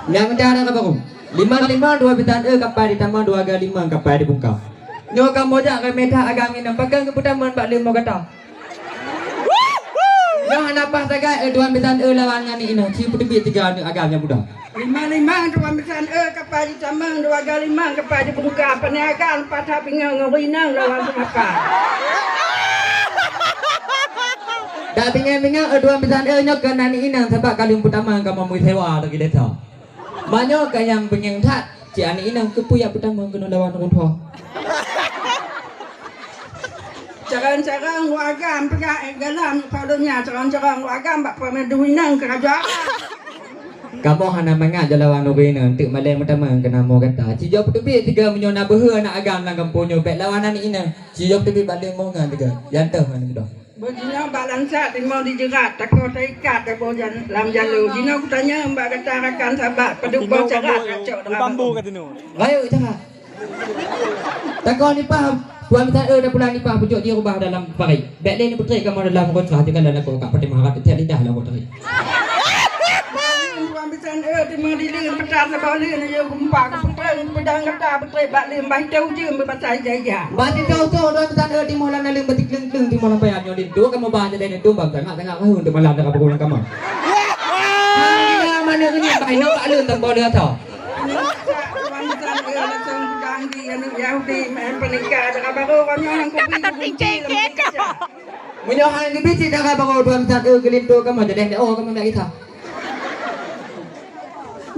Yang mencara ka baru. 5 2 bitan kapal ditambah 2 kali 5 kapal dibungkam. Nyo kamu jak ke meta agami nang pegang kepudaman bak 5 kata. Nyo hanapah tagai 2 bitan lawan ngani ina ci putebi 3 ni agamnya budak. 5 2 bitan kapal ditambah 2 kali 5 kapal dibuka peniagaan patah pingang ngawinang lawan semaka. Dak pingang 2 bitan nyo ke nani ina sebab kali pertama kamu mau sewa lagi desa. Banyak yang pengen tak ci ani ina kepuya pertama kena lawan orang tua. Carang-carang wagam pegang galam padunya carang-carang wagam bak pemeduinang kerajaan. Kamu hana mangat jalawan urina untuk maleng pertama kena mau kata. Ci jawab tebi 3 menyona behe nak agam lang kampunyo pek lawanan ni ina. Ci jawab tebi balik mau ngan 3. Yantah mana dah. Begini balansa timau dijerat takut terikat ke bojan lam jalur. Dino aku tanya mbak kata rakan sahabat peduk bau cerat kacau dengan bambu kata nu. Ayo cakap. Takon ni paham. Tuan minta dah pulang ni paham pujuk dia ubah dalam pakai. Baik ni putri kamu dalam kontrak dia kalau nak kat Fatimah kat tiap lidah lah kontrak. Tuan minta timau dilin petas sebab lin dia gempa ke putri pedang kata putri bak lin bah tahu je berbahasa jaya. Bati tahu tu tuan minta di malam nalim batik leng di malam payah nyo tu kamu bahan jadi tu bang tengah kahun tu malam dekat pulang kamu. Mana ni bai nak bak leng tang boleh tau. Tuan minta langsung janji anu Yahudi main penikah dekat baru kami orang kopi kunci. Menyohan ke biji dah baru tuan minta gelinto kamu jadi oh kamu nak kita.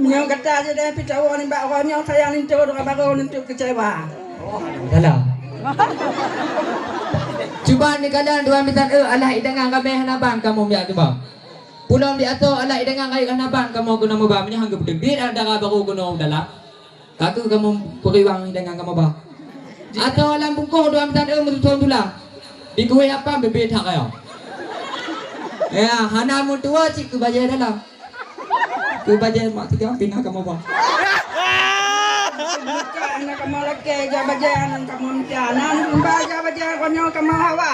Yang kata je dah pitawa ni bak orang yang sayang lintu dekat baru lintu kecewa. Salah. Cuba ni kadang tuan minta alah idangan kami hanaban kamu biar cuba. Pulang di atas alah idangan kai hanaban kamu guna mubah menyang ke bedebit ada baru guna dalam. Kaku kamu periwang dengan kamu bah. Atau alam bungkuh tuan minta musuh tulang. Di kuih apa bebet hak kaya. Ya, hana mu tua cik ku bajet dalam. Ku bajet mak tiga pindah kamu bah. Anak kamu laki jabajan kamu mutianan mbak jabajan konyo kamu hawa.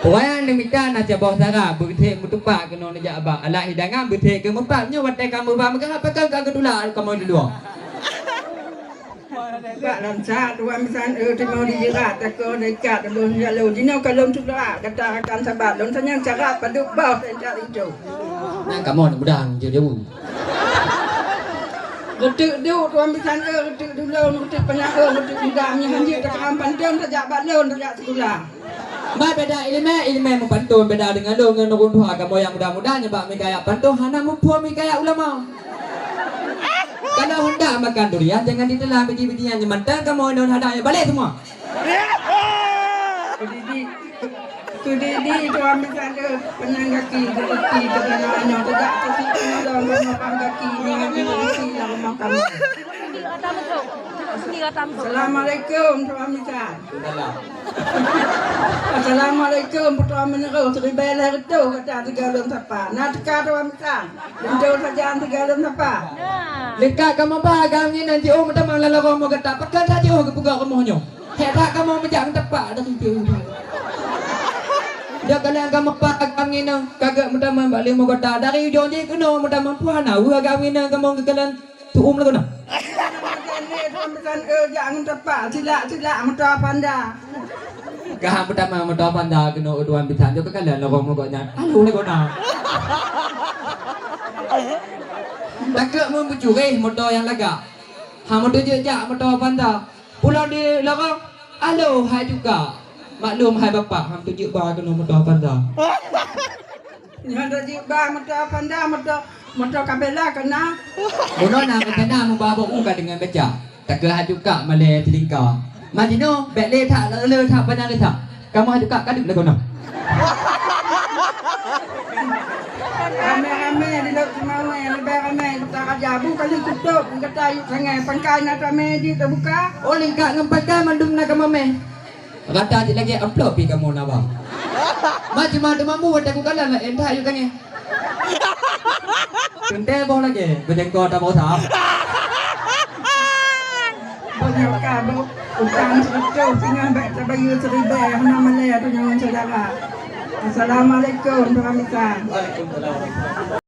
Orang demikian aja bawa sara berteh mutupak kena najak abah. Alah hidangan berteh ke mempaknya watai kamu bah maka apa kau kedula kamu di luar. Bak lancar tuan misan timau dijerat takut dekat belum jalur dino kalau sudah kata akan sabar don tanya cara paduk bau senjata itu. Nah kamu nak budang jauh. Getuk du tuan misan getuk dulu getuk penyak getuk udangnya hanya dekat pantun tajak balon tajak sekolah. Mai beda ilmu mempantun beda dengan lo dengan orang tua kamu yang mudah-mudahnya bak mikaya pantun hana mempuah mikaya ulama. Kalau hendak makan durian jangan ditelan biji-bijian mentang kamu non hadanya balik semua. Kudidi tuan misan penang kaki kaki dengan tegak kaki dalam makan kaki dengan kaki dalam makan. Assalamualaikum tuan misan. Assalamualaikum tuan menero teribel itu kata tigalun tapa. Nak dekat tuan misan. Bentuk saja tigalun tapa. Lekat kamu bahagiannya nanti oh teman lalu kamu kata pekan saja oh kebuka kamu nyo. Hebat kamu menjang tepat dari dia. Dia kalian kamu bahagiannya nang kagak teman balik mau kata dari ujung je kena teman puan au bahagiannya kamu kalian tuum lagu na. Bukan jangan tepat sila muda panda. Kaham pertama muda panda kena uduan bitan juga kalian lagu mau kata alu lagu na. Takut membujuki motor yang lega. Hamu tu jejak motor panda. Pulang di lagu, alo hai juga. Maklum hai bapak, ham tu jejak kena motor panda. Yang jejak motor panda motor kabela kena. Bukan nak kena membawa muka dengan beca. Takut hai juga malai telingkar. Majino, beli tak le tak pandang le tak. Kamu hai juga kaduk lagu na. Rame-rame di laut semua yang lebih ramai kita aja bukan tutup kata yuk sangai pangkai nak rame di terbuka. Oh lingkar dengan pakai mandum nak kamu meh. Kata adik lagi amplop pi kamu nak bang. Macam mana mampu ada aku kalah lah entah yuk kange. Tente boh lagi, berjengkol tak boh tak. Banyak kabut, utang sebetul tinggal baik terbayu seribai nama Malaya tu jangan saudara. Assalamualaikum warahmatullahi wabarakatuh.